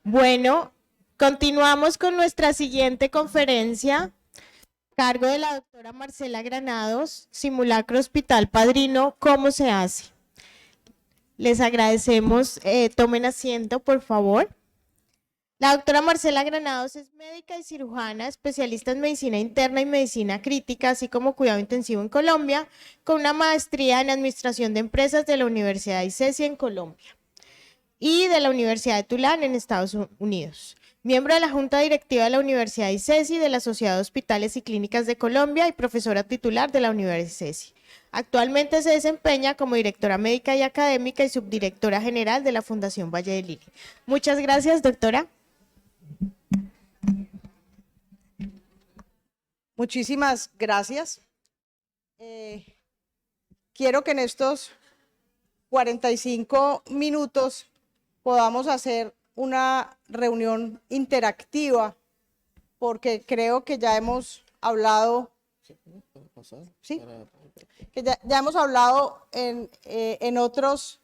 Bueno, continuamos con nuestra siguiente conferencia, cargo de la doctora Marcela Granados, Simulacro Hospital Padrino, ¿cómo se hace? Les agradecemos, tomen asiento, por favor. La doctora Marcela Granados es médica y cirujana, especialista en medicina interna y medicina crítica, así como cuidado intensivo en Colombia, con una maestría en administración de empresas de la Universidad ICESI en Colombia y de la Universidad de Tulane en Estados Unidos. Miembro de la Junta Directiva de la Universidad ICESI, de la Sociedad de Hospitales y Clínicas de Colombia y profesora titular de la Universidad ICESI. Actualmente se desempeña como directora médica y académica y subdirectora general de la Fundación Valle del Lili. Muchas gracias, doctora. Muchísimas gracias. Quiero que en estos 45 minutos podamos hacer una reunión interactiva, porque creo que ya hemos hablado, ¿sí? Que ya hemos hablado en otras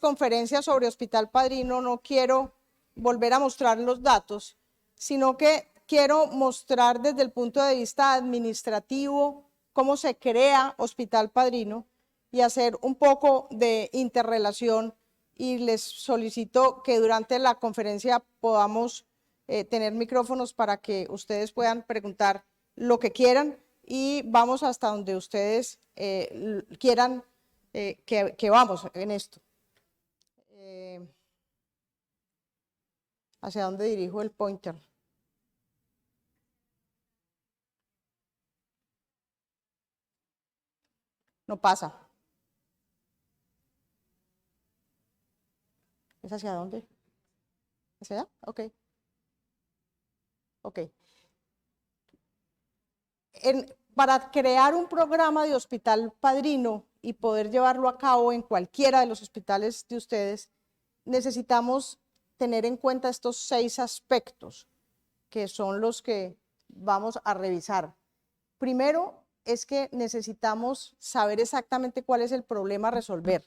conferencias sobre Hospital Padrino. No quiero volver a mostrar los datos, sino que quiero mostrar desde el punto de vista administrativo cómo se crea Hospital Padrino y hacer un poco de interrelación, y les solicito que durante la conferencia podamos tener micrófonos para que ustedes puedan preguntar lo que quieran, y vamos hasta donde ustedes quieran que vamos en esto. ¿Hacia dónde dirijo el pointer? No pasa. ¿Es hacia dónde? ¿Hacia allá? Ok. Ok. Para crear un programa de Hospital Padrino y poder llevarlo a cabo en cualquiera de los hospitales de ustedes, necesitamos tener en cuenta estos 6 aspectos, que son los que vamos a revisar. Primero es que necesitamos saber exactamente cuál es el problema a resolver.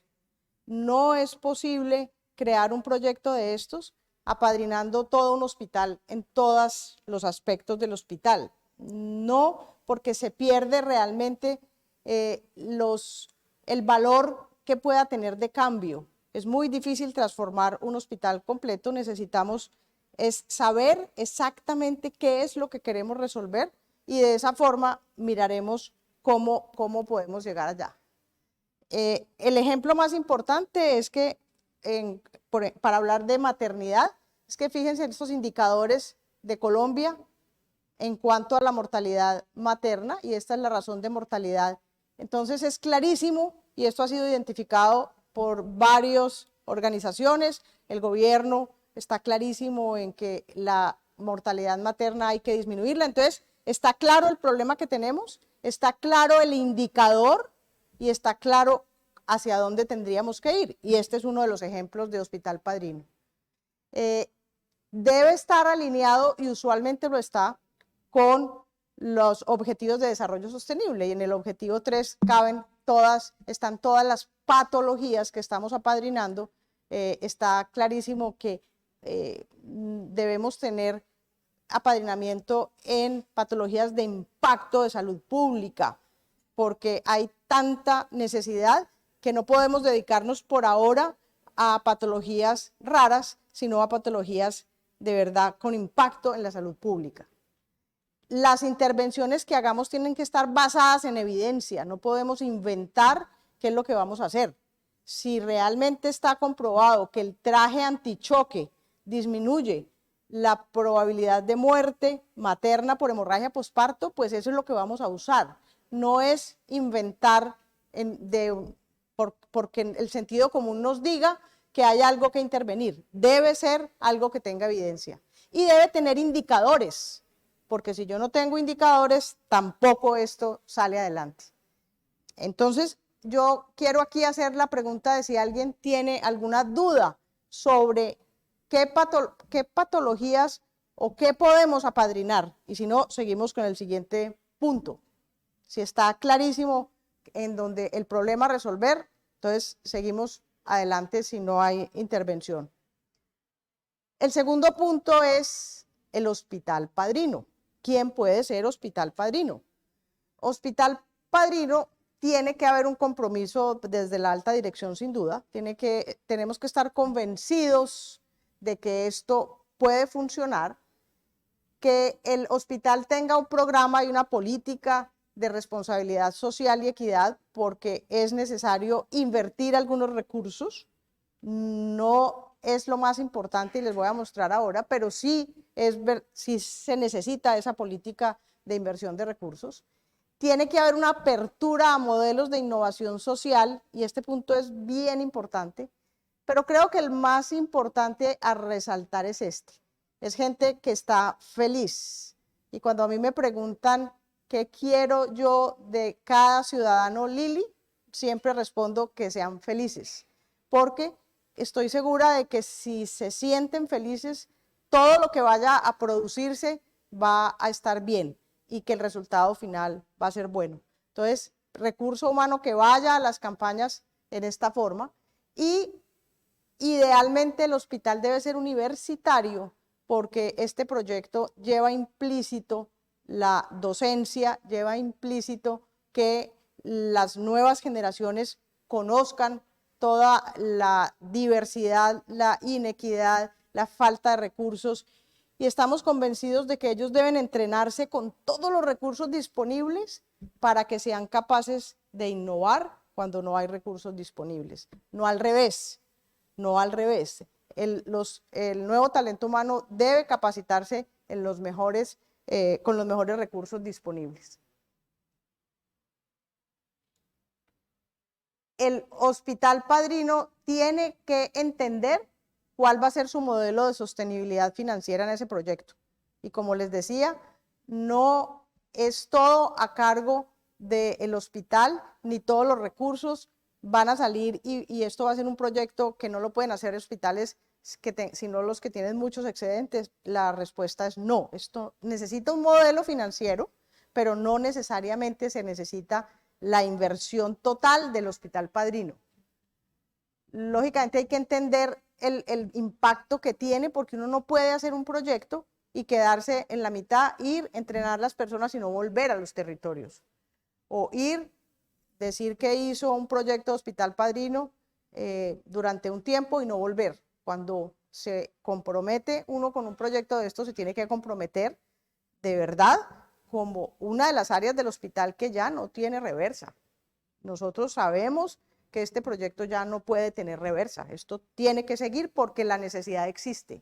No es posible crear un proyecto de estos apadrinando todo un hospital en todos los aspectos del hospital. No, porque se pierde realmente el valor que pueda tener de cambio. Es muy difícil transformar un hospital completo. Necesitamos saber exactamente qué es lo que queremos resolver, y de esa forma miraremos cómo podemos llegar allá. El ejemplo más importante es que, para hablar de maternidad, es que fíjense en estos indicadores de Colombia en cuanto a la mortalidad materna, y esta es la razón de mortalidad. Entonces es clarísimo, y esto ha sido identificado por varias organizaciones. El gobierno está clarísimo en que la mortalidad materna hay que disminuirla. Entonces está claro el problema que tenemos, está claro el indicador y está claro hacia dónde tendríamos que ir, y este es uno de los ejemplos de Hospital Padrino. Debe estar alineado, y usualmente lo está, con los objetivos de desarrollo sostenible, y en el objetivo 3 están todas las patologías que estamos apadrinando. Está clarísimo que debemos tener apadrinamiento en patologías de impacto de salud pública, porque hay tanta necesidad que no podemos dedicarnos por ahora a patologías raras, sino a patologías de verdad con impacto en la salud pública. Las intervenciones que hagamos tienen que estar basadas en evidencia, no podemos inventar qué es lo que vamos a hacer. Si realmente está comprobado que el traje antichoque disminuye la probabilidad de muerte materna por hemorragia posparto, pues eso es lo que vamos a usar. No es inventar porque el sentido común nos diga que hay algo que intervenir. Debe ser algo que tenga evidencia y debe tener indicadores, porque si yo no tengo indicadores, tampoco esto sale adelante. Entonces, yo quiero aquí hacer la pregunta de si alguien tiene alguna duda sobre qué patologías o qué podemos apadrinar, y si no, seguimos con el siguiente punto. Si está clarísimo en donde el problema a resolver, entonces seguimos adelante si no hay intervención. El segundo punto es el hospital padrino. ¿Quién puede ser hospital padrino? Hospital padrino, tiene que haber un compromiso desde la alta dirección, sin duda. Tenemos que estar convencidos de que esto puede funcionar, que el hospital tenga un programa y una política de responsabilidad social y equidad, porque es necesario invertir algunos recursos. No es lo más importante y les voy a mostrar ahora, pero sí se necesita esa política de inversión de recursos. Tiene que haber una apertura a modelos de innovación social, y este punto es bien importante, pero creo que el más importante a resaltar es este. Es gente que está feliz. Y cuando a mí me preguntan qué quiero yo de cada ciudadano Lili, siempre respondo que sean felices, porque estoy segura de que si se sienten felices, todo lo que vaya a producirse va a estar bien y que el resultado final va a ser bueno. Entonces, recurso humano que vaya a las campañas en esta forma, y idealmente el hospital debe ser universitario, porque este proyecto lleva implícito la docencia, lleva implícito que las nuevas generaciones conozcan toda la diversidad, la inequidad, la falta de recursos, y estamos convencidos de que ellos deben entrenarse con todos los recursos disponibles para que sean capaces de innovar cuando no hay recursos disponibles. No al revés, no al revés. El nuevo talento humano debe capacitarse en con los mejores recursos disponibles. El hospital padrino tiene que entender cuál va a ser su modelo de sostenibilidad financiera en ese proyecto. Y como les decía, no es todo a cargo del hospital, ni todos los recursos van a salir, y esto va a ser un proyecto que no lo pueden hacer hospitales sino los que tienen muchos excedentes. La respuesta es no. Esto necesita un modelo financiero, pero no necesariamente se necesita la inversión total del hospital padrino. Lógicamente hay que entender el impacto que tiene, porque uno no puede hacer un proyecto y quedarse en la mitad, ir, entrenar a las personas y no volver a los territorios. O decir que hizo un proyecto de hospital padrino durante un tiempo y no volver. Cuando se compromete uno con un proyecto de esto, se tiene que comprometer de verdad como una de las áreas del hospital que ya no tiene reversa. Nosotros sabemos que este proyecto ya no puede tener reversa. Esto tiene que seguir porque la necesidad existe.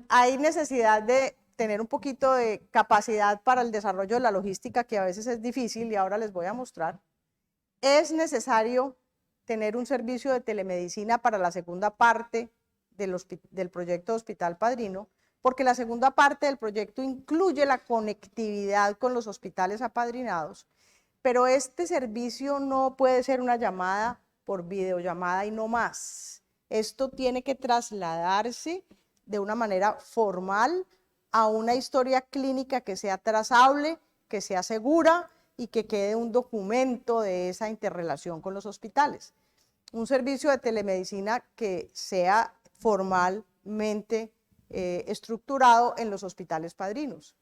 Hay necesidad de tener un poquito de capacidad para el desarrollo de la logística, que a veces es difícil, y ahora les voy a mostrar. Es necesario tener un servicio de telemedicina para la segunda parte del proyecto de Hospital Padrino, porque la segunda parte del proyecto incluye la conectividad con los hospitales apadrinados, pero este servicio no puede ser una llamada por videollamada y no más. Esto tiene que trasladarse de una manera formal a una historia clínica que sea trazable, que sea segura y que quede un documento de esa interrelación con los hospitales. Un servicio de telemedicina que sea formalmente estructurado en los hospitales padrinos.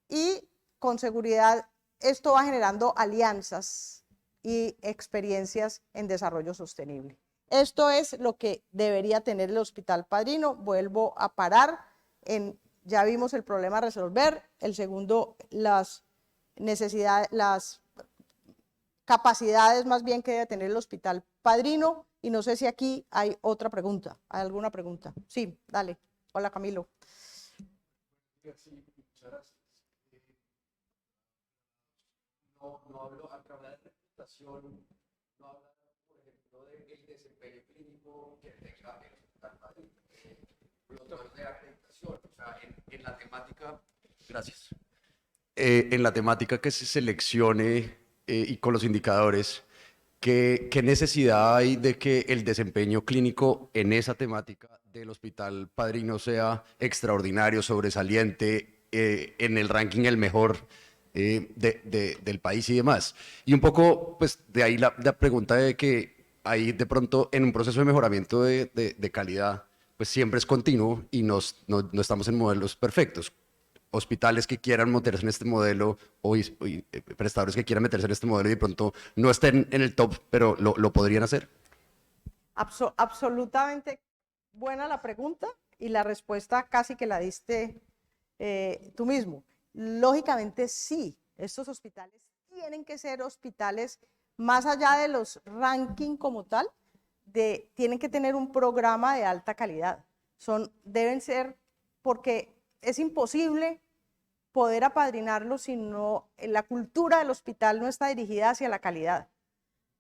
Y con seguridad esto va generando alianzas y experiencias en desarrollo sostenible. Esto es lo que debería tener el hospital padrino. Vuelvo a parar ya vimos el problema a resolver. El segundo, las necesidades, las capacidades más bien que debe tener el hospital padrino. Y no sé si aquí hay otra pregunta. ¿Hay alguna pregunta? Sí, dale. Hola, Camilo. Sí, muchas gracias. No hablo a través de reputación, no habla, por ejemplo, del desempeño clínico que tenga el hospital padrino. Lo otro es de acreditación, o sea, en la temática. Gracias. En la temática que se seleccione y con los indicadores, ¿qué necesidad hay de que el desempeño clínico en esa temática del hospital padrino sea extraordinario, sobresaliente, en el ranking el mejor del país y demás? Y un poco, pues, de ahí la pregunta de que ahí de pronto en un proceso de mejoramiento de calidad, pues siempre es continuo y no estamos en modelos perfectos. Hospitales que quieran meterse en este modelo o prestadores que quieran meterse en este modelo y de pronto no estén en el top, pero lo podrían hacer. Absolutamente buena la pregunta y la respuesta casi que la diste tú mismo. Lógicamente sí, estos hospitales tienen que ser hospitales más allá de los ranking como tal, tienen que tener un programa de alta calidad. Deben ser, porque es imposible poder apadrinarlo si no, la cultura del hospital no está dirigida hacia la calidad.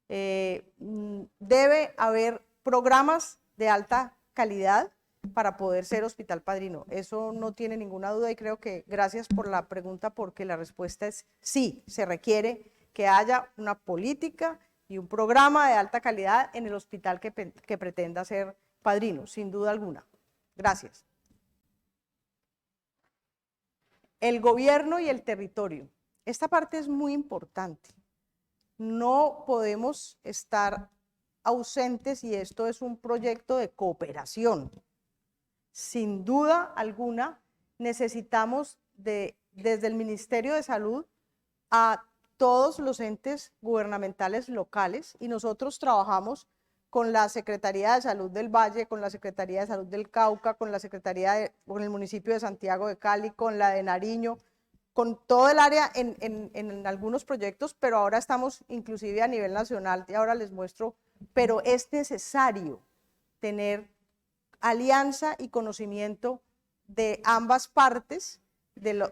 Debe haber programas de alta calidad para poder ser hospital padrino. Eso no tiene ninguna duda y creo que gracias por la pregunta porque la respuesta es sí, se requiere que haya una política y un programa de alta calidad en el hospital que pretenda ser padrino, sin duda alguna. Gracias. El gobierno y el territorio. Esta parte es muy importante. No podemos estar ausentes y esto es un proyecto de cooperación. Sin duda alguna, necesitamos desde el Ministerio de Salud a todos los entes gubernamentales locales y nosotros trabajamos con la Secretaría de Salud del Valle, con la Secretaría de Salud del Cauca, con el municipio de Santiago de Cali, con la de Nariño, con todo el área en algunos proyectos, pero ahora estamos inclusive a nivel nacional y ahora les muestro, pero es necesario tener alianza y conocimiento de ambas partes,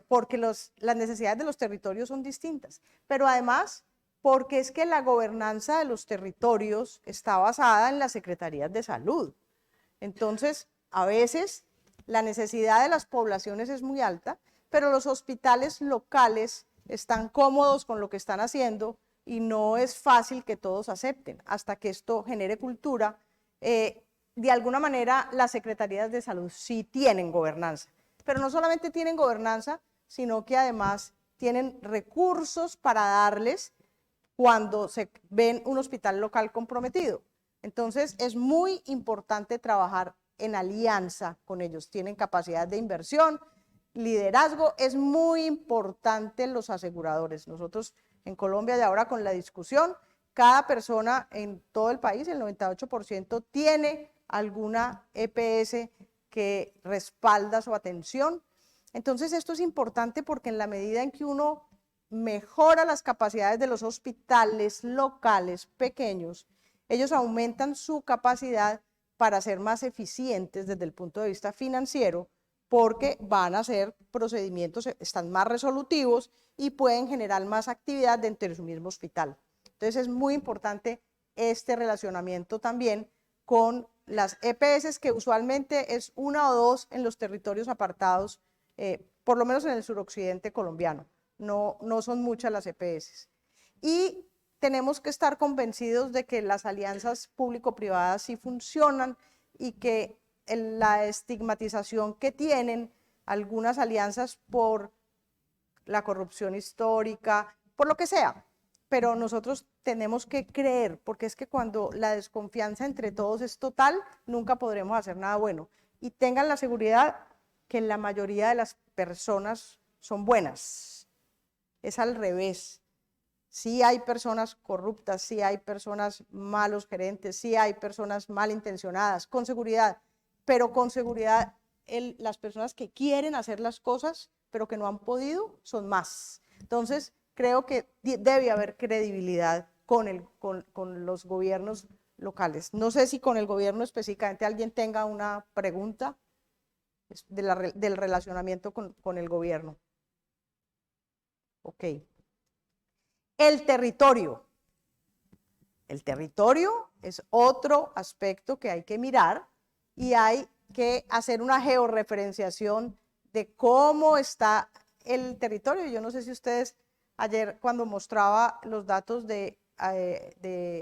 porque las necesidades de los territorios son distintas, pero además porque es que la gobernanza de los territorios está basada en las secretarías de salud. Entonces, a veces la necesidad de las poblaciones es muy alta, pero los hospitales locales están cómodos con lo que están haciendo y no es fácil que todos acepten hasta que esto genere cultura. De alguna manera, las secretarías de salud sí tienen gobernanza, pero no solamente tienen gobernanza, sino que además tienen recursos para darles cuando se ven un hospital local comprometido. Entonces, es muy importante trabajar en alianza con ellos. Tienen capacidad de inversión, liderazgo, es muy importante los aseguradores. Nosotros en Colombia y ahora con la discusión, cada persona en todo el país, el 98%, tiene alguna EPS que respalda su atención. Entonces esto es importante porque en la medida en que uno mejora las capacidades de los hospitales locales pequeños, ellos aumentan su capacidad para ser más eficientes desde el punto de vista financiero, porque van a hacer procedimientos, están más resolutivos y pueden generar más actividad dentro de su mismo hospital. Entonces es muy importante este relacionamiento también con las EPS, que usualmente es una o dos en los territorios apartados, por lo menos en el suroccidente colombiano. No son muchas las EPS. Y tenemos que estar convencidos de que las alianzas público-privadas sí funcionan y que la estigmatización que tienen algunas alianzas por la corrupción histórica, por lo que sea, pero nosotros tenemos que creer, porque es que cuando la desconfianza entre todos es total, nunca podremos hacer nada bueno. Y tengan la seguridad que la mayoría de las personas son buenas. Es al revés. Sí hay personas corruptas, sí hay personas malos gerentes, sí hay personas malintencionadas, con seguridad, pero con seguridad las personas que quieren hacer las cosas, pero que no han podido, son más. Entonces, creo que debe haber credibilidad con los gobiernos locales. No sé si con el gobierno específicamente alguien tenga una pregunta del relacionamiento con el gobierno. Ok. El territorio. El territorio es otro aspecto que hay que mirar y hay que hacer una georreferenciación de cómo está el territorio. Yo no sé si ustedes ayer cuando mostraba los datos de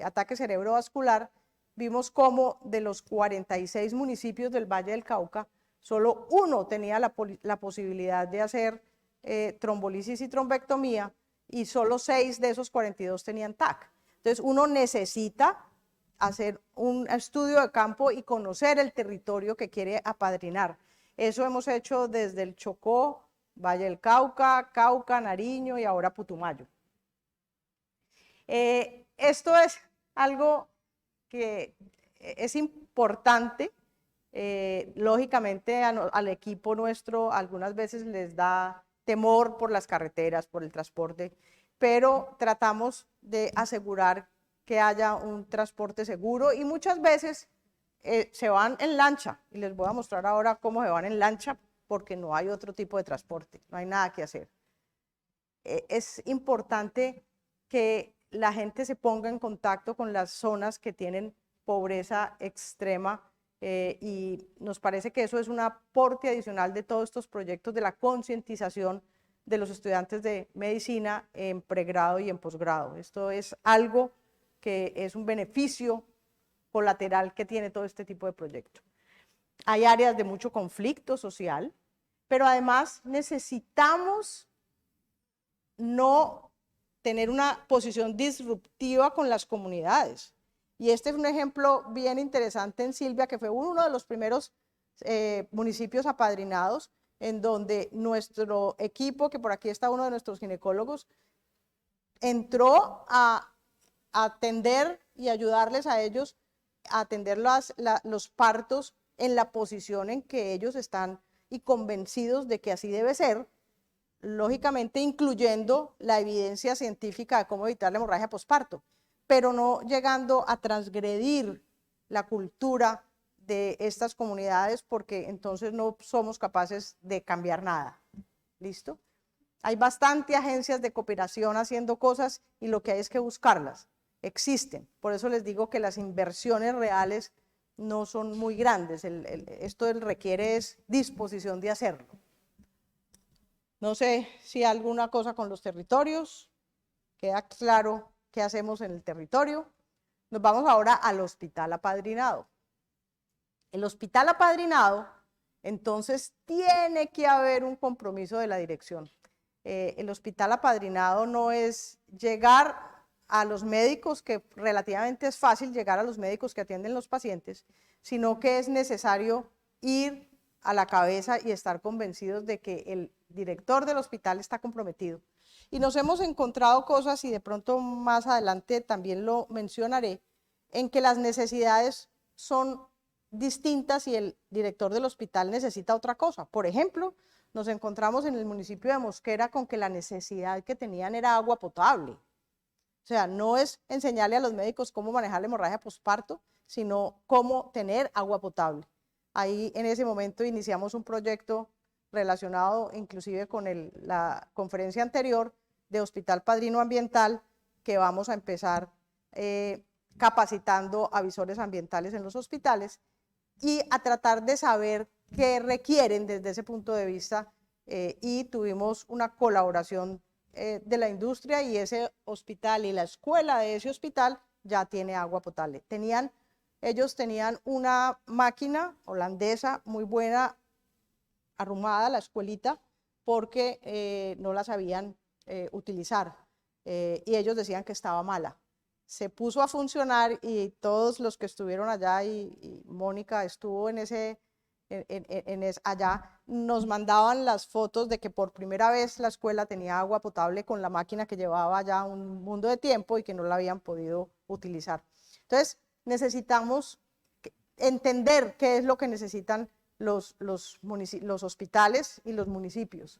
ataque cerebrovascular, vimos cómo de los 46 municipios del Valle del Cauca, solo uno tenía la posibilidad de hacer trombolisis y trombectomía y solo 6 de esos 42 tenían TAC. Entonces uno necesita hacer un estudio de campo y conocer el territorio que quiere apadrinar. Eso hemos hecho desde el Chocó, Valle del Cauca, Cauca, Nariño y ahora Putumayo. Esto es algo que es importante. Lógicamente al equipo nuestro algunas veces les da temor por las carreteras, por el transporte, pero tratamos de asegurar que haya un transporte seguro y muchas veces se van en lancha, y les voy a mostrar ahora cómo se van en lancha porque no hay otro tipo de transporte, no hay nada que hacer. Es importante que la gente se ponga en contacto con las zonas que tienen pobreza extrema y nos parece que eso es un aporte adicional de todos estos proyectos de la concientización de los estudiantes de medicina en pregrado y en posgrado. Esto es algo que es un beneficio colateral que tiene todo este tipo de proyectos. Hay áreas de mucho conflicto social, pero además necesitamos no tener una posición disruptiva con las comunidades. Y este es un ejemplo bien interesante en Silvia, que fue uno de los primeros municipios apadrinados, en donde nuestro equipo, que por aquí está uno de nuestros ginecólogos, entró a atender y ayudarles a ellos a atender los partos en la posición en que ellos están y convencidos de que así debe ser, lógicamente incluyendo la evidencia científica de cómo evitar la hemorragia posparto, pero no llegando a transgredir la cultura de estas comunidades porque entonces no somos capaces de cambiar nada. ¿Listo? Hay bastante agencias de cooperación haciendo cosas y lo que hay es que buscarlas. Existen, por eso les digo que las inversiones reales no son muy grandes, esto requiere es disposición de hacerlo. No sé si hay alguna cosa con los territorios, queda claro qué hacemos en el territorio. Nos vamos ahora al hospital apadrinado. El hospital apadrinado, entonces tiene que haber un compromiso de la dirección. El hospital apadrinado no es llegar a los médicos, que relativamente es fácil llegar a los médicos que atienden los pacientes, sino que es necesario ir a la cabeza y estar convencidos de que el director del hospital está comprometido. Y nos hemos encontrado cosas, y de pronto más adelante también lo mencionaré, en que las necesidades son distintas y el director del hospital necesita otra cosa. Por ejemplo, nos encontramos en el municipio de Mosquera con que la necesidad que tenían era agua potable. O sea, no es enseñarle a los médicos cómo manejar la hemorragia posparto, sino cómo tener agua potable. Ahí en ese momento iniciamos un proyecto relacionado inclusive con la conferencia anterior de Hospital Padrino Ambiental, que vamos a empezar capacitando a visores ambientales en los hospitales y a tratar de saber qué requieren desde ese punto de vista y tuvimos una colaboración de la industria y ese hospital y la escuela de ese hospital ya tiene agua potable. Ellos tenían una máquina holandesa muy buena, arrumada, la escuelita, porque no la sabían utilizar y ellos decían que estaba mala. Se puso a funcionar y todos los que estuvieron allá, y Mónica estuvo allá, nos mandaban las fotos de que por primera vez la escuela tenía agua potable con la máquina que llevaba ya un mundo de tiempo y que no la habían podido utilizar. Entonces, necesitamos entender qué es lo que necesitan los hospitales y los municipios.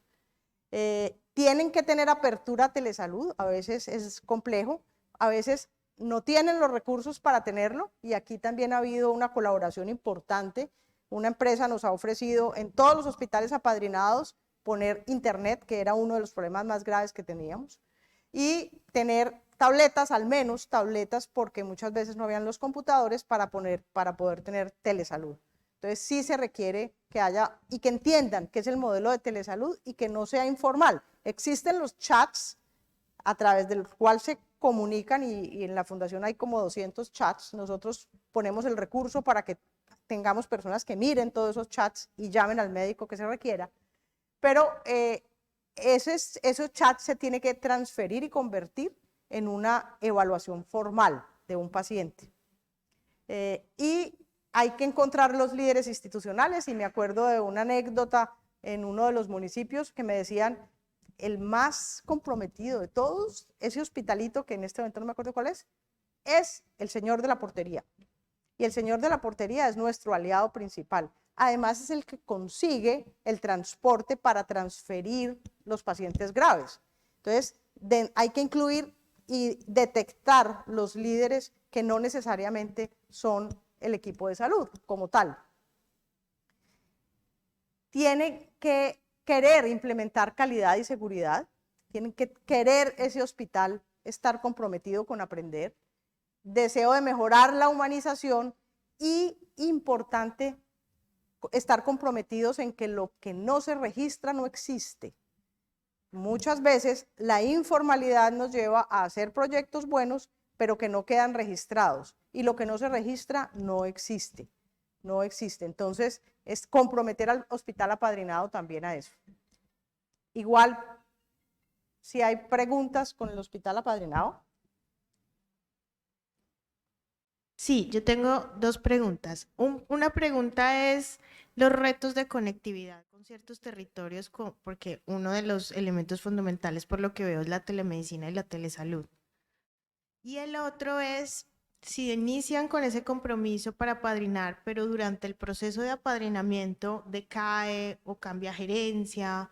Tienen que tener apertura a telesalud, a veces es complejo, a veces no tienen los recursos para tenerlo, y aquí también ha habido una colaboración importante. Una empresa nos ha ofrecido en todos los hospitales apadrinados poner internet, que era uno de los problemas más graves que teníamos, y tener tabletas, al menos tabletas, porque muchas veces no habían los computadores para poder tener telesalud. Entonces sí se requiere que haya y que entiendan qué es el modelo de telesalud y que no sea informal. Existen los chats a través del cual se comunican y en la fundación hay como 200 chats. Nosotros ponemos el recurso para que tengamos personas que miren todos esos chats y llamen al médico que se requiera, pero esos chats se tiene que transferir y convertir en una evaluación formal de un paciente. Y hay que encontrar los líderes institucionales, y me acuerdo de una anécdota en uno de los municipios que me decían, el más comprometido de todos, ese hospitalito que en este momento no me acuerdo cuál es el señor de la portería. Y el señor de la portería es nuestro aliado principal. Además es el que consigue el transporte para transferir los pacientes graves. Entonces, hay que incluir y detectar los líderes que no necesariamente son el equipo de salud como tal. Tiene que querer implementar calidad y seguridad, tienen que querer ese hospital estar comprometido con aprender, deseo de mejorar la humanización y, importante, estar comprometidos en que lo que no se registra no existe. Muchas veces la informalidad nos lleva a hacer proyectos buenos, pero que no quedan registrados, y lo que no se registra no existe. No existe. Entonces, es comprometer al hospital apadrinado también a eso. Igual, si hay preguntas con el hospital apadrinado. Sí, yo tengo dos preguntas. Una pregunta es los retos de conectividad con ciertos territorios, porque uno de los elementos fundamentales por lo que veo es la telemedicina y la telesalud. Y el otro es, si inician con ese compromiso para apadrinar, pero durante el proceso de apadrinamiento decae o cambia gerencia,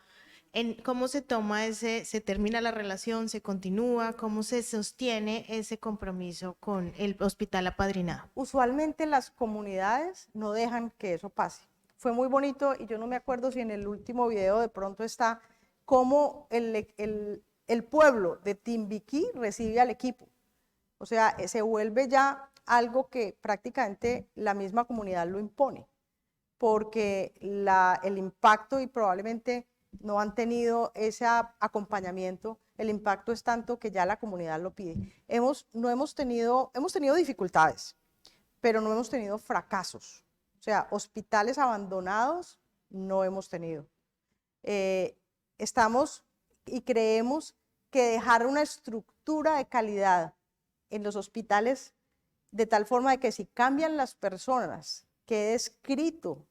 ¿cómo se toma se termina la relación, se continúa, cómo se sostiene ese compromiso con el hospital apadrinado? Usualmente las comunidades no dejan que eso pase. Fue muy bonito, y yo no me acuerdo si en el último video de pronto está cómo el pueblo de Timbiquí recibe al equipo. O sea, se vuelve ya algo que prácticamente la misma comunidad lo impone, porque el impacto, y probablemente no han tenido ese acompañamiento, el impacto es tanto que ya la comunidad lo pide. Hemos tenido dificultades, pero no hemos tenido fracasos. O sea, hospitales abandonados no hemos tenido. Estamos y creemos que dejar una estructura de calidad en los hospitales de tal forma de que si cambian las personas, quede escrito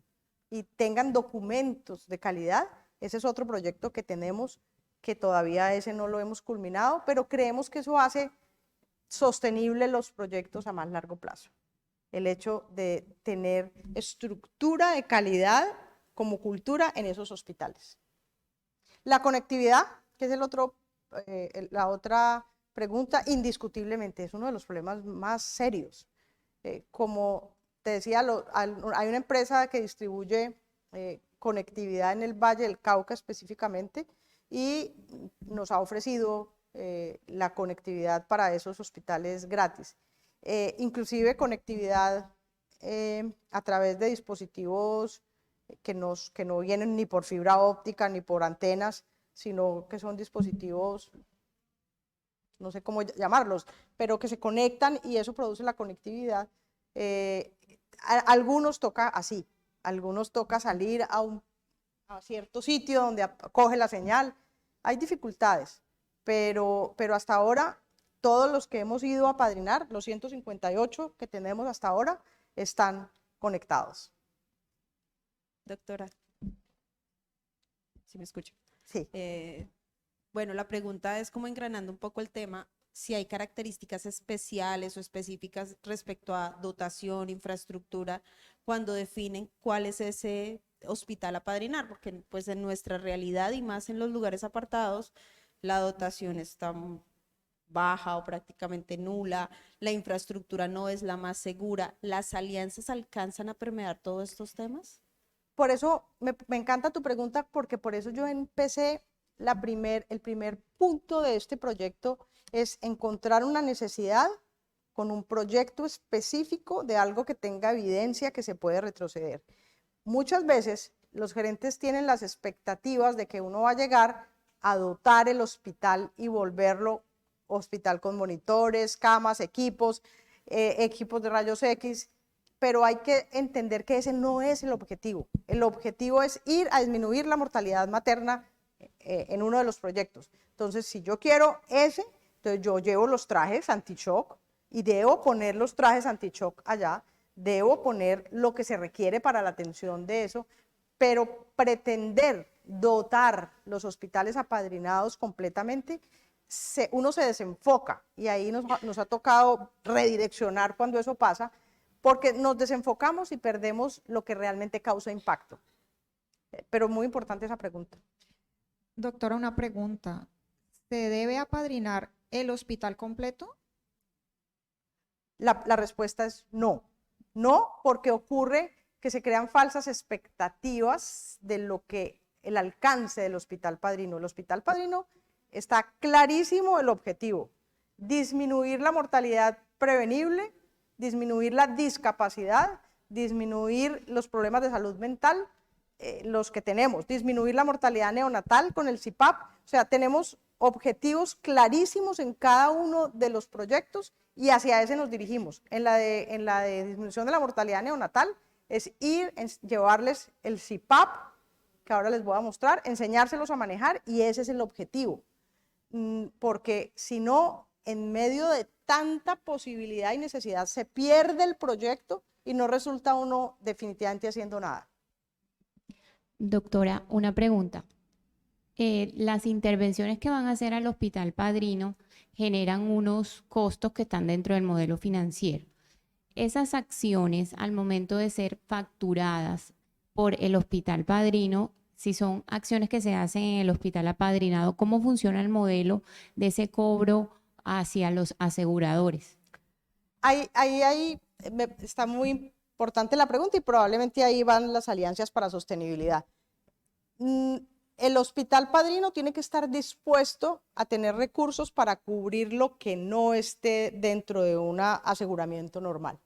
y tengan documentos de calidad. Ese es otro proyecto que tenemos, que todavía ese no lo hemos culminado, pero creemos que eso hace sostenible los proyectos a más largo plazo. El hecho de tener estructura de calidad como cultura en esos hospitales. La conectividad, que es la otra pregunta, indiscutiblemente es uno de los problemas más serios. Como te decía, hay una empresa que distribuye conectividad en el Valle del Cauca específicamente, y nos ha ofrecido la conectividad para esos hospitales gratis. Inclusive conectividad a través de dispositivos que no vienen ni por fibra óptica ni por antenas, sino que son dispositivos, no sé cómo llamarlos, pero que se conectan y eso produce la conectividad. Algunos toca así, algunos toca salir a cierto sitio donde coge la señal. Hay dificultades, pero hasta ahora todos los que hemos ido a apadrinar, los 158 que tenemos hasta ahora, están conectados. Doctora, ¿sí me escucha? Sí. Bueno, la pregunta es, como engranando un poco el tema, si hay características especiales o específicas respecto a dotación, infraestructura, cuando definen cuál es ese hospital a apadrinar, porque pues en nuestra realidad y más en los lugares apartados, la dotación está baja o prácticamente nula, la infraestructura no es la más segura. ¿Las alianzas alcanzan a permear todos estos temas? Por eso me encanta tu pregunta, porque por eso yo empecé el primer punto de este proyecto es encontrar una necesidad con un proyecto específico de algo que tenga evidencia que se puede retroceder. Muchas veces los gerentes tienen las expectativas de que uno va a llegar a dotar el hospital y volverlo hospital con monitores, camas, equipos de rayos X, pero hay que entender que ese no es el objetivo. El objetivo es ir a disminuir la mortalidad materna en uno de los proyectos. Entonces, si yo quiero entonces yo llevo los trajes anti-shock y debo poner los trajes anti-shock allá. debo poner lo que se requiere para la atención de eso, pero pretender dotar los hospitales apadrinados completamente, uno se desenfoca y ahí nos ha tocado redireccionar cuando eso pasa, porque nos desenfocamos y perdemos lo que realmente causa impacto. Pero muy importante esa pregunta. Doctora, una pregunta. ¿Se debe apadrinar el hospital completo? La respuesta es no. No, porque ocurre que se crean falsas expectativas de lo que el alcance del hospital padrino. El hospital padrino está clarísimo el objetivo: disminuir la mortalidad prevenible, disminuir la discapacidad, disminuir los problemas de salud mental, los que tenemos, disminuir la mortalidad neonatal con el CIPAP. O sea, tenemos objetivos clarísimos en cada uno de los proyectos y hacia ese nos dirigimos. En la de disminución de la mortalidad neonatal es llevarles el CIPAP, que ahora les voy a mostrar, enseñárselos a manejar, y ese es el objetivo. Porque si no, en medio de tanta posibilidad y necesidad, se pierde el proyecto y no resulta uno definitivamente haciendo nada. Doctora, una pregunta. Las intervenciones que van a hacer al Hospital Padrino generan unos costos que están dentro del modelo financiero. Esas acciones, al momento de ser facturadas por el Hospital Padrino, si son acciones que se hacen en el hospital apadrinado, ¿cómo funciona el modelo de ese cobro hacia los aseguradores? Está muy importante la pregunta y probablemente ahí van las alianzas para sostenibilidad. El hospital padrino tiene que estar dispuesto a tener recursos para cubrir lo que no esté dentro de un aseguramiento normal.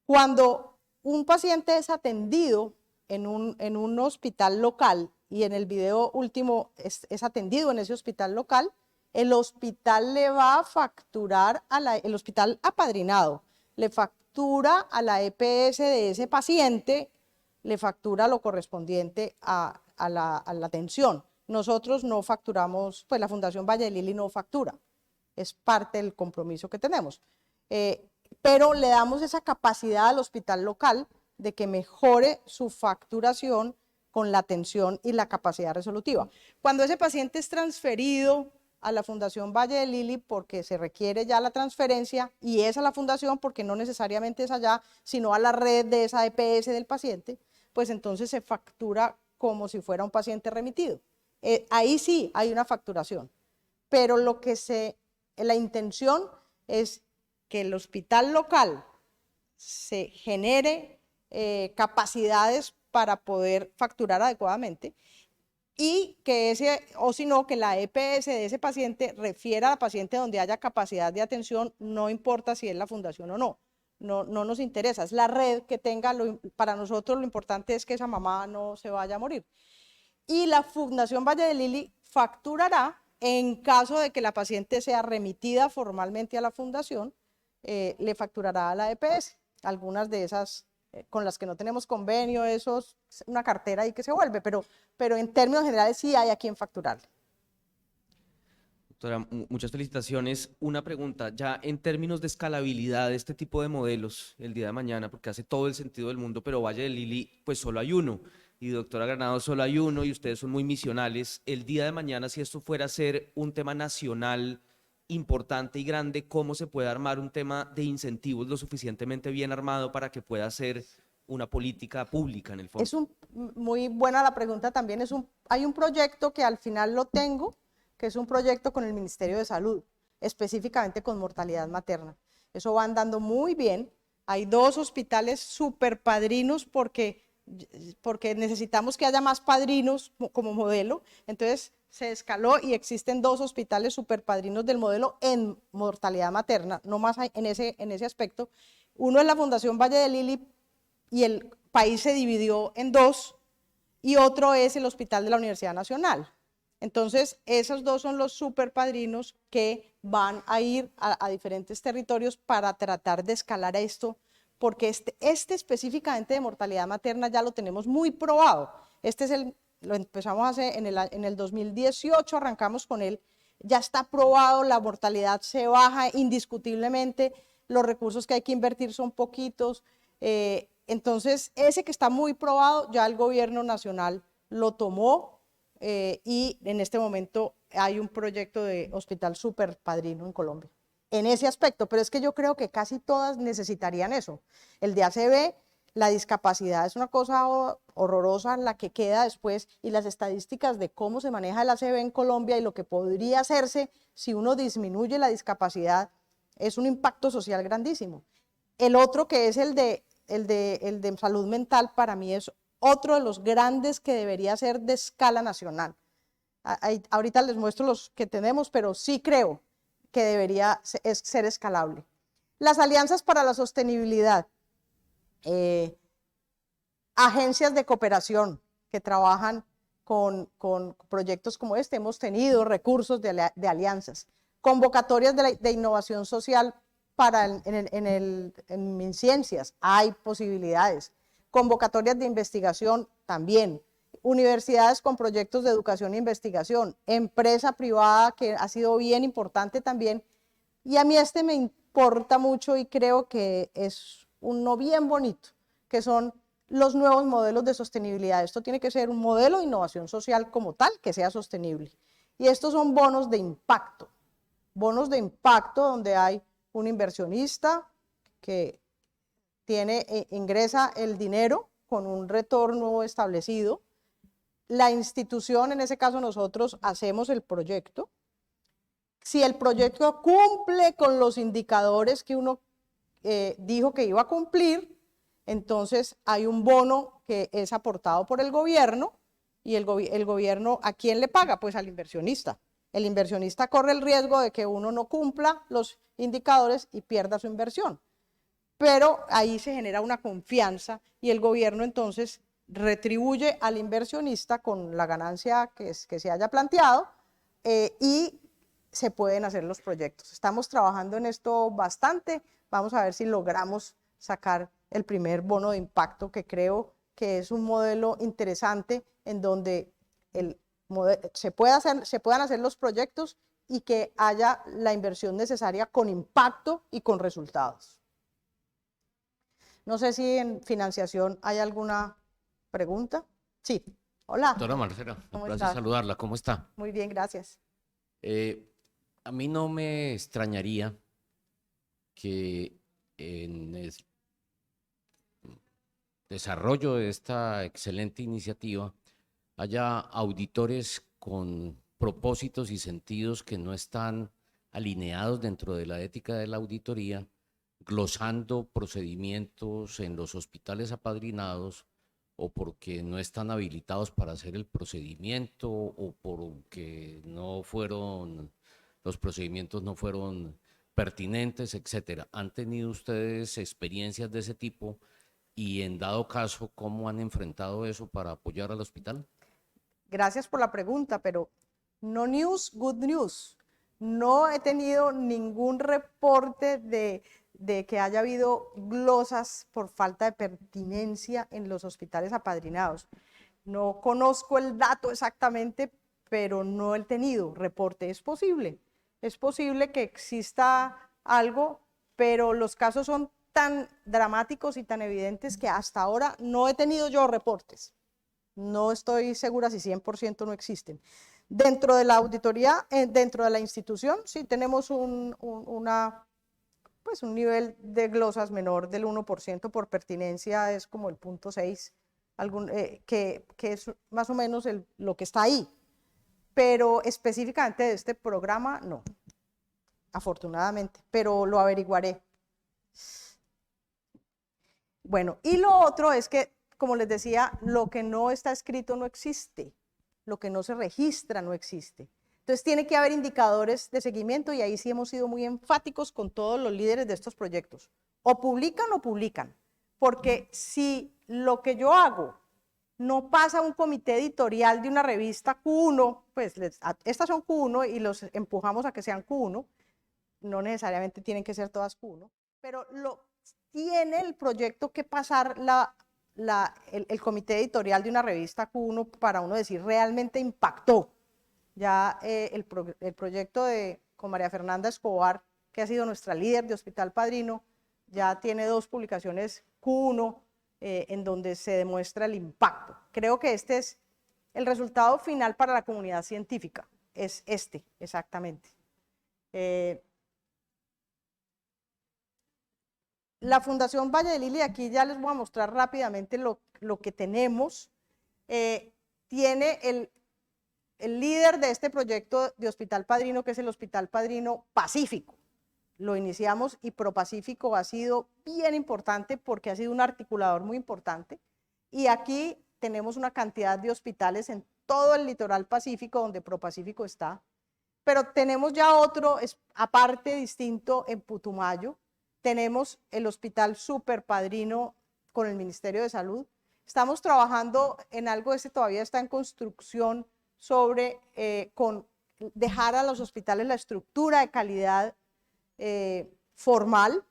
Cuando un paciente es atendido en un hospital local, y en el video último es atendido en ese hospital local, el hospital le va a facturar, el hospital apadrinado le factura a la EPS de ese paciente, le factura lo correspondiente a la atención. Nosotros no facturamos, pues la Fundación Valle de Lili no factura, es parte del compromiso que tenemos. Pero le damos esa capacidad al hospital local de que mejore su facturación con la atención y la capacidad resolutiva. Cuando ese paciente es transferido a la Fundación Valle de Lili, porque se requiere ya la transferencia, y es a la fundación porque no necesariamente es allá, sino a la red de esa EPS del paciente, pues entonces se factura como si fuera un paciente remitido. Ahí sí hay una facturación, pero la intención es que el hospital local se genere capacidades para poder facturar adecuadamente, y que que la EPS de ese paciente refiera al paciente donde haya capacidad de atención, no importa si es la fundación o no. No nos interesa, es la red que tenga, para nosotros lo importante es que esa mamá no se vaya a morir. Y la Fundación Valle de Lili facturará en caso de que la paciente sea remitida formalmente a la fundación, le facturará a la EPS. Algunas de esas con las que no tenemos convenio, eso es una cartera ahí que se vuelve, pero en términos generales sí hay a quien facturarle. Doctora, muchas felicitaciones. Una pregunta, ya en términos de escalabilidad de este tipo de modelos el día de mañana, porque hace todo el sentido del mundo, pero Valle de Lili, pues solo hay uno, y doctora Granados solo hay uno, y ustedes son muy misionales. El día de mañana, si esto fuera a ser un tema nacional importante y grande, ¿cómo se puede armar un tema de incentivos lo suficientemente bien armado para que pueda ser una política pública en el fondo? Muy buena la pregunta también. Hay un proyecto que al final lo tengo, que es un proyecto con el Ministerio de Salud, específicamente con mortalidad materna. Eso va andando muy bien. Hay 2 hospitales súper padrinos porque necesitamos que haya más padrinos como modelo. Entonces se escaló y existen 2 hospitales súper padrinos del modelo en mortalidad materna, no más en ese aspecto. Uno es la Fundación Valle de Lili y el país se dividió en 2, y otro es el Hospital de la Universidad Nacional. Entonces, esos 2 son los super padrinos que van a ir a diferentes territorios para tratar de escalar esto, porque este específicamente de mortalidad materna ya lo tenemos muy probado. Lo empezamos a hacer en el 2018, arrancamos con él, ya está probado, la mortalidad se baja indiscutiblemente, los recursos que hay que invertir son poquitos. Entonces, ese que está muy probado, ya el gobierno nacional lo tomó y en este momento hay un proyecto de hospital súper padrino en Colombia. En ese aspecto, pero es que yo creo que casi todas necesitarían eso. El de ACV, la discapacidad es una cosa horrorosa la que queda después, y las estadísticas de cómo se maneja el ACV en Colombia y lo que podría hacerse si uno disminuye la discapacidad es un impacto social grandísimo. El otro, que es el de salud mental, para mí es otro de los grandes que debería ser de escala nacional. Ahorita les muestro los que tenemos, pero sí creo que debería ser escalable. Las alianzas para la sostenibilidad, agencias de cooperación que trabajan con proyectos como este, hemos tenido recursos de alianzas, convocatorias de innovación social en MinCiencias, hay posibilidades, convocatorias de investigación también, universidades con proyectos de educación e investigación, empresa privada que ha sido bien importante también, y a mí este me importa mucho y creo que es uno bien bonito, que son los nuevos modelos de sostenibilidad. Esto tiene que ser un modelo de innovación social como tal, que sea sostenible. Y estos son bonos de impacto donde hay un inversionista que ingresa el dinero con un retorno establecido. La institución, en ese caso nosotros hacemos el proyecto. Si el proyecto cumple con los indicadores que uno dijo que iba a cumplir, entonces hay un bono que es aportado por el gobierno, y el gobierno, ¿a quién le paga? Pues al inversionista. El inversionista corre el riesgo de que uno no cumpla los indicadores y pierda su inversión. Pero ahí se genera una confianza y el gobierno entonces retribuye al inversionista con la ganancia que se haya planteado y se pueden hacer los proyectos. Estamos trabajando en esto bastante, vamos a ver si logramos sacar el primer bono de impacto, que creo que es un modelo interesante en donde se puedan hacer los proyectos y que haya la inversión necesaria con impacto y con resultados. No sé si en financiación hay alguna pregunta. Sí, hola. Doctora Marcela, un ¿Cómo placer está? saludarla. ¿Cómo está? Muy bien, gracias. A mí no me extrañaría que en el desarrollo de esta excelente iniciativa haya auditores con propósitos y sentidos que no están alineados dentro de la ética de la auditoría, glosando procedimientos en los hospitales apadrinados, o porque no están habilitados para hacer el procedimiento, o porque los procedimientos no fueron pertinentes, etcétera. ¿Han tenido ustedes experiencias de ese tipo? Y en dado caso, ¿cómo han enfrentado eso para apoyar al hospital? Gracias por la pregunta, pero no news, good news. No he tenido ningún reporte de que haya habido glosas por falta de pertinencia en los hospitales apadrinados. No conozco el dato exactamente, pero no he tenido reporte. Es posible que exista algo, pero los casos son tan dramáticos y tan evidentes que hasta ahora no he tenido yo reportes. No estoy segura si 100% no existen. Dentro de la auditoría, dentro de la institución, sí tenemos un nivel de glosas menor del 1%, por pertinencia es como el 0.6, que es más o menos lo que está ahí. Pero específicamente de este programa, no, afortunadamente, pero lo averiguaré. Bueno, y lo otro es que, como les decía, lo que no está escrito no existe, lo que no se registra no existe. Entonces tiene que haber indicadores de seguimiento, y ahí sí hemos sido muy enfáticos con todos los líderes de estos proyectos. O publican, porque si lo que yo hago no pasa a un comité editorial de una revista Q1, pues estas son Q1 y los empujamos a que sean Q1, no necesariamente tienen que ser todas Q1, pero tiene el proyecto que pasar el comité editorial de una revista Q1 para uno decir realmente impactó. Ya el proyecto con María Fernanda Escobar que ha sido nuestra líder de Hospital Padrino, ya tiene 2 publicaciones Q1 en donde se demuestra el impacto. Creo que este es el resultado final para la comunidad científica, es este exactamente. La Fundación Valle del Lili, aquí ya les voy a mostrar rápidamente lo que tenemos. Tiene el líder de este proyecto de Hospital Padrino, que es el Hospital Padrino Pacífico. Lo iniciamos y ProPacífico ha sido bien importante porque ha sido un articulador muy importante. Y aquí tenemos una cantidad de hospitales en todo el litoral pacífico donde ProPacífico está. Pero tenemos ya otro, aparte, distinto en Putumayo. Tenemos el Hospital Super Padrino con el Ministerio de Salud. Estamos trabajando en algo, todavía está en construcción, sobre dejar a los hospitales la estructura de calidad formal,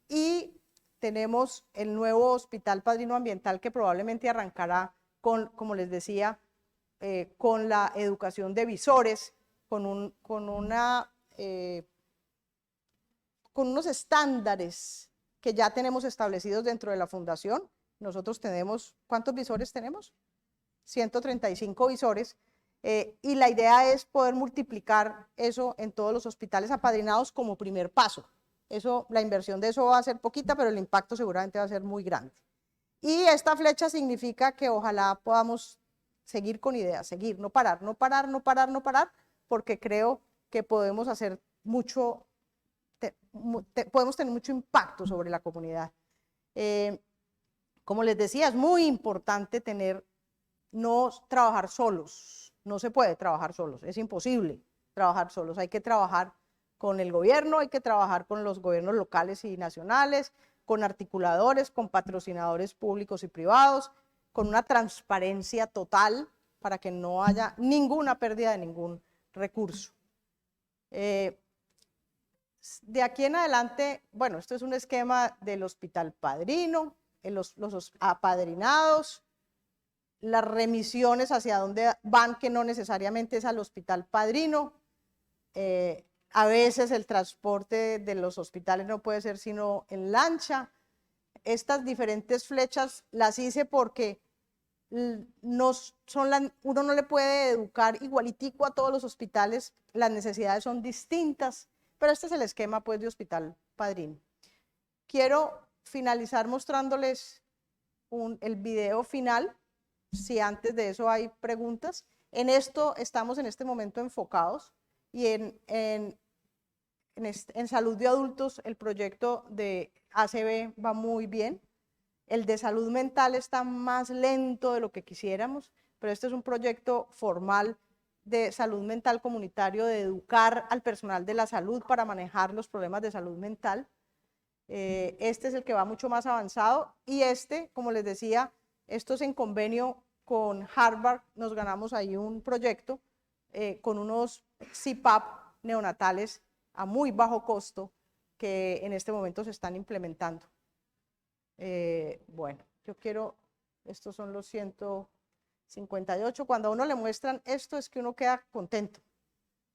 y tenemos el nuevo Hospital Padrino Ambiental que probablemente arrancará con, como les decía, con la educación de visores, con unos estándares que ya tenemos establecidos dentro de la fundación. Nosotros tenemos, ¿cuántos visores tenemos? 135 visores. Y la idea es poder multiplicar eso en todos los hospitales apadrinados como primer paso. La inversión de eso va a ser poquita, pero el impacto seguramente va a ser muy grande. Y esta flecha significa que ojalá podamos seguir con ideas, seguir, no parar, no parar, no parar, no parar, porque creo que podemos hacer mucho, podemos tener mucho impacto sobre la comunidad. Como les decía, es muy importante no trabajar solos. No se puede trabajar solos, es imposible trabajar solos. Hay que trabajar con el gobierno, hay que trabajar con los gobiernos locales y nacionales, con articuladores, con patrocinadores públicos y privados, con una transparencia total para que no haya ninguna pérdida de ningún recurso. De aquí en adelante, bueno, esto es un esquema del Hospital Padrino, los apadrinados, las remisiones hacia dónde van, que no necesariamente es al Hospital Padrino. A veces el transporte de los hospitales no puede ser sino en lancha. Estas diferentes flechas las hice porque uno no le puede educar igualitico a todos los hospitales, las necesidades son distintas, pero este es el esquema pues de Hospital Padrino. Quiero finalizar mostrándoles el video final. Si antes de eso hay preguntas. En esto estamos en este momento enfocados, y en salud de adultos el proyecto de ACB va muy bien. El de salud mental está más lento de lo que quisiéramos, pero este es un proyecto formal de salud mental comunitario, de educar al personal de la salud para manejar los problemas de salud mental. Este es el que va mucho más avanzado, y como les decía, esto es en convenio con Harvard. Nos ganamos ahí un proyecto con unos CPAP neonatales a muy bajo costo que en este momento se están implementando. Bueno, estos son los 158. Cuando a uno le muestran esto es que uno queda contento.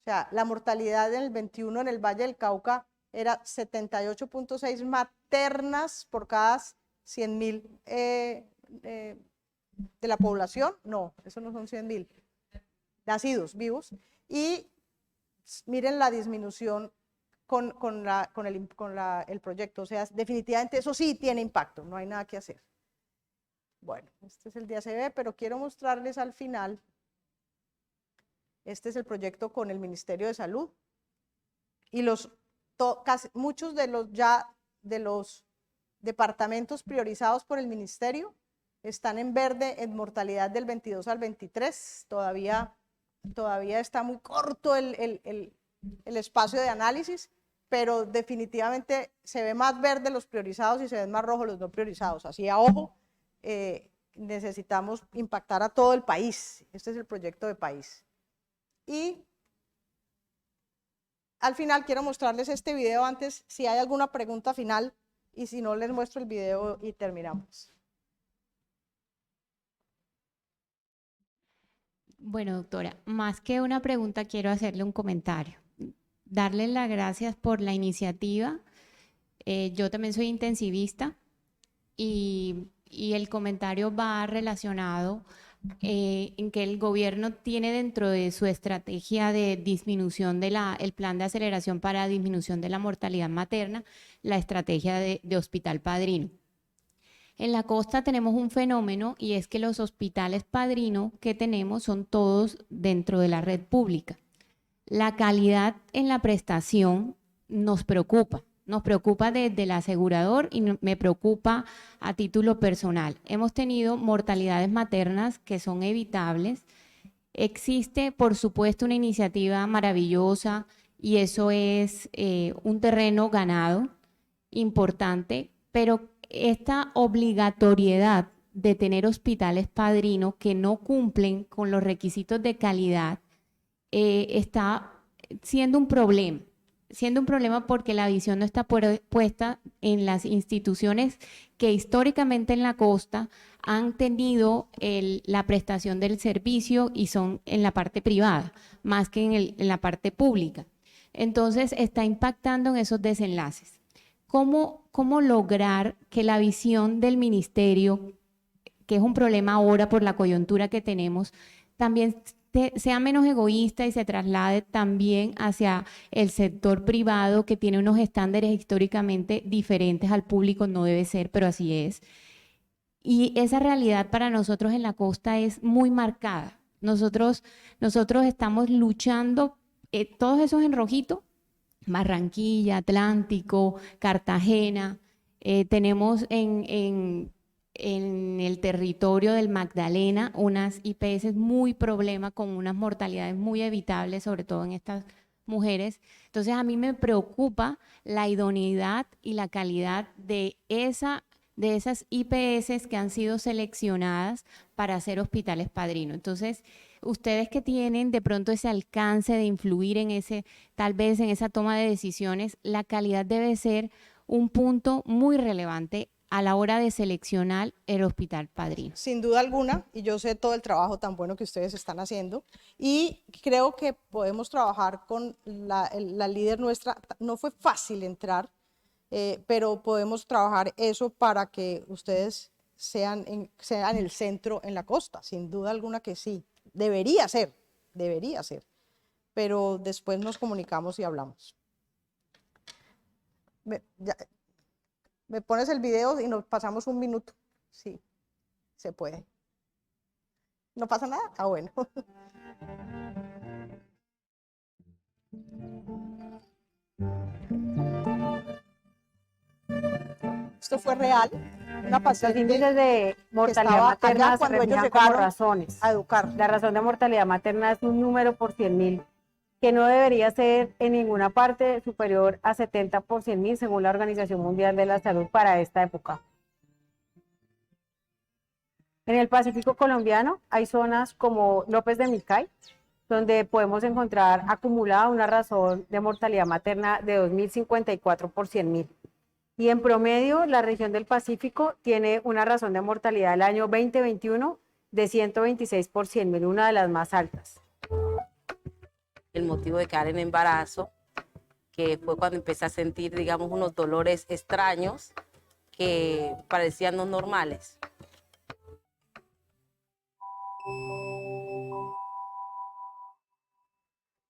O sea, la mortalidad en el 21 en el Valle del Cauca era 78.6 maternas por cada 100.000 de la población. No, eso no son 100.000 nacidos vivos. Y miren la disminución con el proyecto. O sea, definitivamente eso sí tiene impacto, no hay nada que hacer. Bueno, este es el de ACB, pero quiero mostrarles al final. Este es el proyecto con el Ministerio de Salud, y muchos de los departamentos priorizados por el ministerio están en verde en mortalidad del 22 al 23. Todavía está muy corto el espacio de análisis, pero definitivamente se ve más verde los priorizados y se ven más rojos los no priorizados. Así a ojo, necesitamos impactar a todo el país. Este es el proyecto de país. Y al final quiero mostrarles este video antes, si hay alguna pregunta final, y si no, les muestro el video y terminamos. Bueno, doctora, más que una pregunta, quiero hacerle un comentario. darles las gracias por la iniciativa. Yo también soy intensivista y el comentario va relacionado en que el gobierno tiene dentro de su estrategia de disminución el plan de aceleración para disminución de la mortalidad materna, la estrategia de Hospital Padrino. En la costa tenemos un fenómeno y es que los hospitales Padrino que tenemos son todos dentro de la red pública. La calidad en la prestación nos preocupa desde el asegurador y me preocupa a título personal. Hemos tenido mortalidades maternas que son evitables. Existe, por supuesto, una iniciativa maravillosa y eso es un terreno ganado importante, pero esta obligatoriedad de tener hospitales Padrino que no cumplen con los requisitos de calidad está siendo un problema porque la visión no está puesta en las instituciones que históricamente en la costa han tenido la prestación del servicio y son en la parte privada, más que en la parte pública. Entonces está impactando en esos desenlaces. ¿Cómo lograr que la visión del ministerio, que es un problema ahora por la coyuntura que tenemos, también sea menos egoísta y se traslade también hacia el sector privado que tiene unos estándares históricamente diferentes al público? No debe ser, pero así es. Y esa realidad para nosotros en la costa es muy marcada. Nosotros estamos luchando, todos esos en rojito, Barranquilla, Atlántico, Cartagena, tenemos en el territorio del Magdalena unas IPS muy problema con unas mortalidades muy evitables, sobre todo en estas mujeres. Entonces a mí me preocupa la idoneidad y la calidad de esas IPS que han sido seleccionadas para ser hospitales Padrino. Entonces, ustedes que tienen de pronto ese alcance de influir tal vez en esa toma de decisiones, la calidad debe ser un punto muy relevante a la hora de seleccionar el hospital Padrino. Sin duda alguna, y yo sé todo el trabajo tan bueno que ustedes están haciendo, y creo que podemos trabajar con la líder nuestra. No fue fácil entrar, pero podemos trabajar eso para que ustedes sean el centro en la costa, sin duda alguna que sí. Debería ser, pero después nos comunicamos y hablamos. ¿Me pones el video y nos pasamos un minuto? Sí, se puede. ¿No pasa nada? Ah, bueno. Esto fue real. Una paciente Los índices de mortalidad materna se reflejan como razones. A educar. La razón de mortalidad materna es un número por 100.000 que no debería ser en ninguna parte superior a 70 por 100.000 según la Organización Mundial de la Salud para esta época. En el Pacífico colombiano hay zonas como López de Micay, donde podemos encontrar acumulada una razón de mortalidad materna de 2.054 por 100.000. Y en promedio, la región del Pacífico tiene una razón de mortalidad del año 2021 de 126 por 100.000, una de las más altas. El motivo de quedar en embarazo, que fue cuando empecé a sentir, digamos, unos dolores extraños que parecían no normales.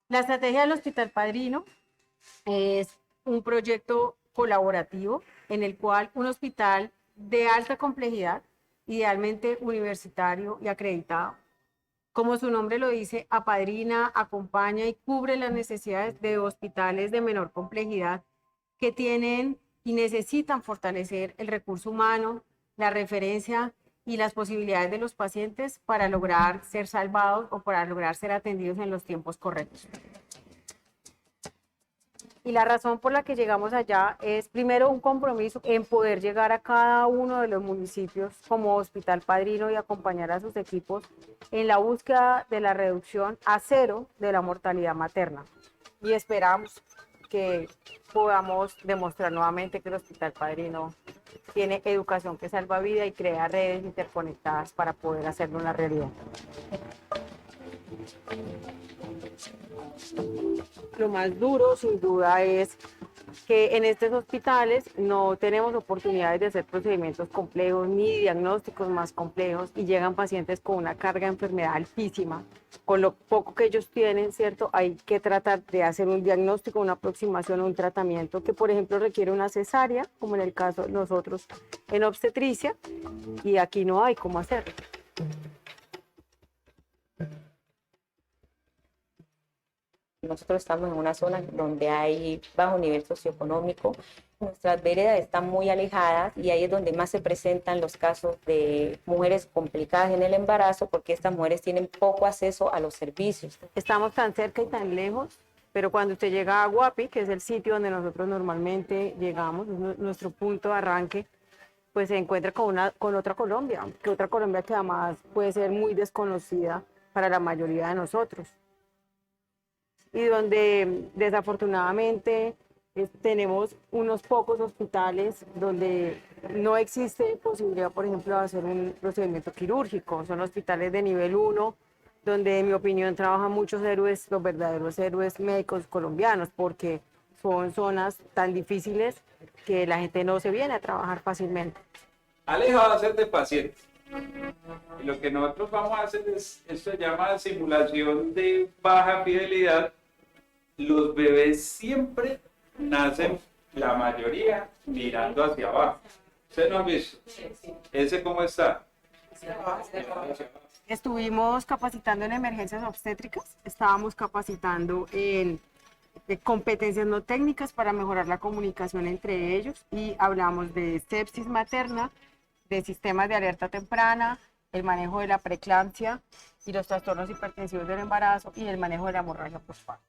La estrategia del Hospital Padrino es un proyecto colaborativo en el cual un hospital de alta complejidad, idealmente universitario y acreditado, como su nombre lo dice, apadrina, acompaña y cubre las necesidades de hospitales de menor complejidad que tienen y necesitan fortalecer el recurso humano, la referencia y las posibilidades de los pacientes para lograr ser salvados o para lograr ser atendidos en los tiempos correctos. Y la razón por la que llegamos allá es primero un compromiso en poder llegar a cada uno de los municipios como Hospital Padrino y acompañar a sus equipos en la búsqueda de la reducción a cero de la mortalidad materna. Y esperamos que podamos demostrar nuevamente que el Hospital Padrino tiene educación que salva vida y crea redes interconectadas para poder hacerlo una realidad. Lo más duro, sin duda, es que en estos hospitales no tenemos oportunidades de hacer procedimientos complejos ni diagnósticos más complejos y llegan pacientes con una carga de enfermedad altísima. Con lo poco que ellos tienen, ¿cierto? Hay que tratar de hacer un diagnóstico, una aproximación, un tratamiento que, por ejemplo, requiere una cesárea, como en el caso de nosotros en obstetricia, y aquí no hay cómo hacerlo. Nosotros estamos en una zona donde hay bajo nivel socioeconómico. Nuestras veredas están muy alejadas y ahí es donde más se presentan los casos de mujeres complicadas en el embarazo porque estas mujeres tienen poco acceso a los servicios. Estamos tan cerca y tan lejos, pero cuando usted llega a Guapi, que es el sitio donde nosotros normalmente llegamos, es nuestro punto de arranque, pues se encuentra con otra Colombia, que además puede ser muy desconocida para la mayoría de nosotros. Y donde desafortunadamente tenemos unos pocos hospitales donde no existe posibilidad, por ejemplo, de hacer un procedimiento quirúrgico. Son hospitales de nivel 1, donde en mi opinión trabajan muchos héroes, los verdaderos héroes médicos colombianos, porque son zonas tan difíciles que la gente no se viene a trabajar fácilmente. Alejado de ser de paciente. Y lo que nosotros vamos a hacer es, esto se llama simulación de baja fidelidad. Los bebés siempre nacen, la mayoría, mirando hacia abajo. ¿Usted no ha visto? ¿Ese cómo está? Estuvimos capacitando en emergencias obstétricas, estábamos capacitando en competencias no técnicas para mejorar la comunicación entre ellos y hablamos de sepsis materna, de sistemas de alerta temprana, el manejo de la preeclampsia y los trastornos hipertensivos del embarazo y el manejo de la hemorragia postparto.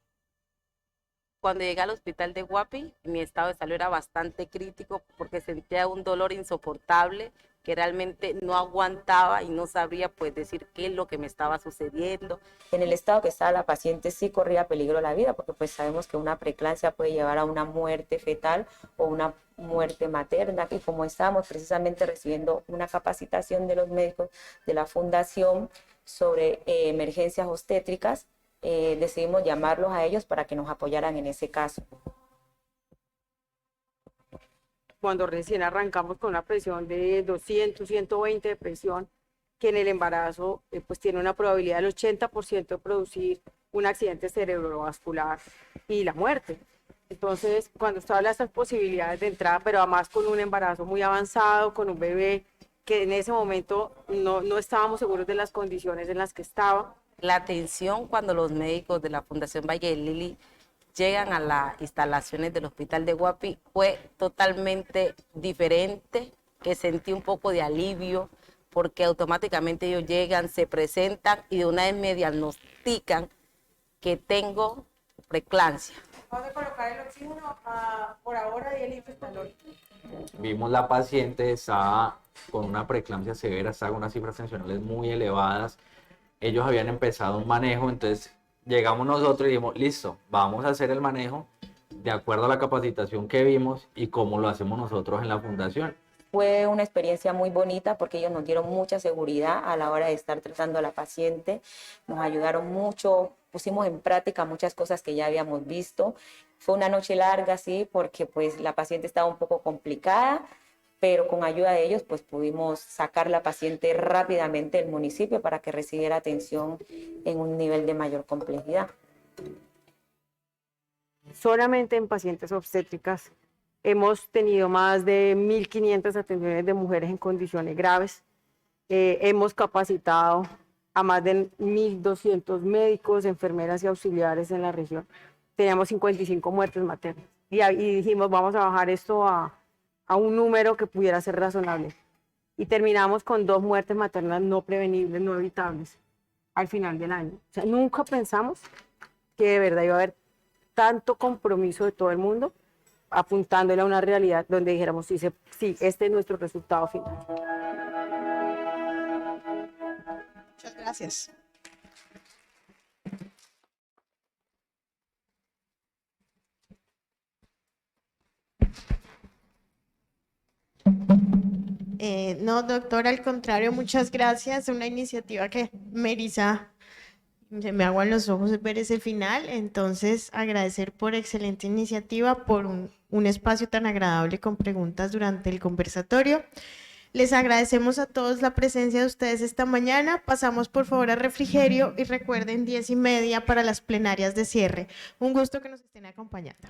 Cuando llegué al hospital de Guapi, mi estado de salud era bastante crítico porque sentía un dolor insoportable que realmente no aguantaba y no sabría pues decir qué es lo que me estaba sucediendo. En el estado que estaba la paciente sí corría peligro la vida porque pues sabemos que una preeclampsia puede llevar a una muerte fetal o una muerte materna y como estábamos precisamente recibiendo una capacitación de los médicos de la fundación sobre emergencias obstétricas, decidimos llamarlos a ellos para que nos apoyaran en ese caso. Cuando recién arrancamos con una presión de 200, 120 de presión, que en el embarazo pues tiene una probabilidad del 80% de producir un accidente cerebrovascular y la muerte. Entonces, cuando usted habla de estas posibilidades de entrada, pero además con un embarazo muy avanzado, con un bebé que en ese momento no estábamos seguros de las condiciones en las que estaba. La atención cuando los médicos de la Fundación Valle del Lili llegan a las instalaciones del hospital de Guapi fue totalmente diferente, que sentí un poco de alivio porque automáticamente ellos llegan, se presentan y de una vez me diagnostican que tengo preeclampsia. Vamos a colocar el oxígeno por ahora y el infestalol. Vimos la paciente, estaba con una preeclampsia severa, estaba con unas cifras tensionales muy elevadas. Ellos habían empezado un manejo, entonces llegamos nosotros y dijimos, listo, vamos a hacer el manejo de acuerdo a la capacitación que vimos y cómo lo hacemos nosotros en la fundación. Fue una experiencia muy bonita porque ellos nos dieron mucha seguridad a la hora de estar tratando a la paciente, nos ayudaron mucho, pusimos en práctica muchas cosas que ya habíamos visto. Fue una noche larga, sí, porque pues la paciente estaba un poco complicada, pero con ayuda de ellos pues pudimos sacar la paciente rápidamente del municipio para que recibiera atención en un nivel de mayor complejidad. Solamente en pacientes obstétricas hemos tenido más de 1.500 atenciones de mujeres en condiciones graves. Hemos capacitado a más de 1.200 médicos, enfermeras y auxiliares en la región. Teníamos 55 muertes maternas y dijimos vamos a bajar esto a un número que pudiera ser razonable. Y terminamos con 2 muertes maternas no prevenibles, no evitables, al final del año. O sea, nunca pensamos que de verdad iba a haber tanto compromiso de todo el mundo apuntándole a una realidad donde dijéramos, sí, este es nuestro resultado final. Muchas gracias. No, doctora, al contrario, muchas gracias. Es una iniciativa que me eriza Se me aguan los ojos ver ese final, entonces agradecer por excelente iniciativa, por un espacio tan agradable con preguntas durante el conversatorio. Les agradecemos a todos la presencia de ustedes esta mañana. Pasamos por favor a refrigerio y recuerden 10:30 para las plenarias de cierre. Un gusto que nos estén acompañando.